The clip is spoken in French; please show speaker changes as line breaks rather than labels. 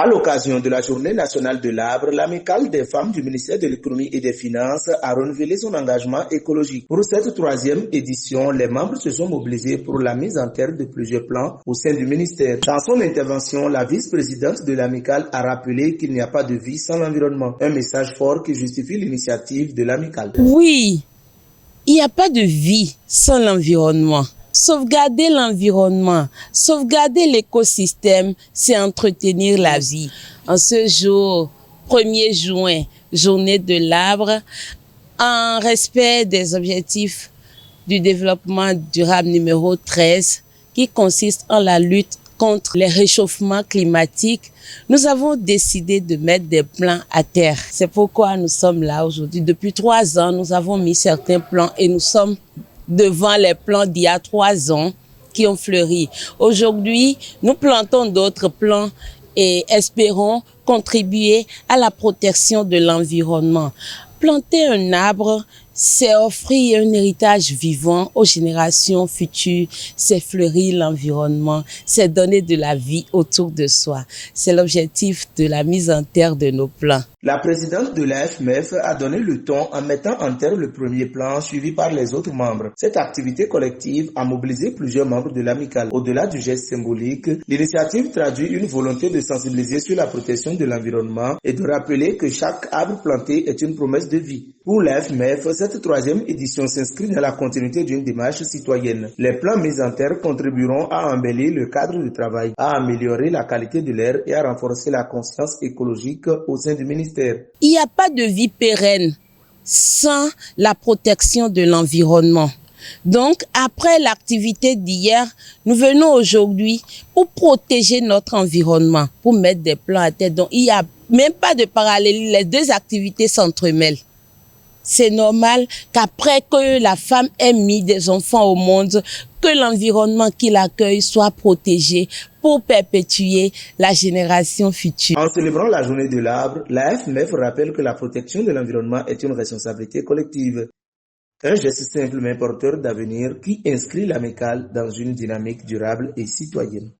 À l'occasion de la Journée nationale de l'arbre, l'amicale des femmes du ministère de l'Économie et des Finances a renouvelé son engagement écologique. Pour cette troisième édition, les membres se sont mobilisés pour la mise en terre de plusieurs plans au sein du ministère. Dans son intervention, la vice-présidente de l'amicale a rappelé qu'il n'y a pas de vie sans l'environnement. Un message fort qui justifie l'initiative de l'amicale.
Oui, il n'y a pas de vie sans l'environnement. Sauvegarder l'environnement, sauvegarder l'écosystème, c'est entretenir la vie. En ce jour, 1er juin, journée de l'arbre, en respect des objectifs du développement durable numéro 13, qui consiste en la lutte contre les réchauffements climatiques, nous avons décidé de mettre des plans à terre. C'est pourquoi nous sommes là aujourd'hui. Depuis 3 ans, nous avons mis certains plans et nous sommes devant les plants d'il y a 3 ans qui ont fleuri. Aujourd'hui, nous plantons d'autres plants et espérons contribuer à la protection de l'environnement. Planter un arbre, c'est offrir un héritage vivant aux générations futures, c'est fleurir l'environnement, c'est donner de la vie autour de soi. C'est l'objectif de la mise en terre de nos plans.
La présidente de l'AFMEF a donné le ton en mettant en terre le premier plan suivi par les autres membres. Cette activité collective a mobilisé plusieurs membres de l'amicale. Au-delà du geste symbolique, l'initiative traduit une volonté de sensibiliser sur la protection de l'environnement et de rappeler que chaque arbre planté est une promesse de vie. Pour l'AFMEF, cette troisième édition s'inscrit dans la continuité d'une démarche citoyenne. Les plans mis en terre contribueront à embellir le cadre de travail, à améliorer la qualité de l'air et à renforcer la conscience écologique au sein du ministère.
Il n'y a pas de vie pérenne sans la protection de l'environnement. Donc, après l'activité d'hier, nous venons aujourd'hui pour protéger notre environnement, pour mettre des plans à terre. Donc, il n'y a même pas de parallèle. Les deux activités s'entremêlent. C'est normal qu'après que la femme ait mis des enfants au monde, que l'environnement qui l'accueille soit protégé pour perpétuer la génération future.
En célébrant la journée de l'arbre, la AFMEF rappelle que la protection de l'environnement est une responsabilité collective. Un geste simple mais porteur d'avenir qui inscrit l'amicale dans une dynamique durable et citoyenne.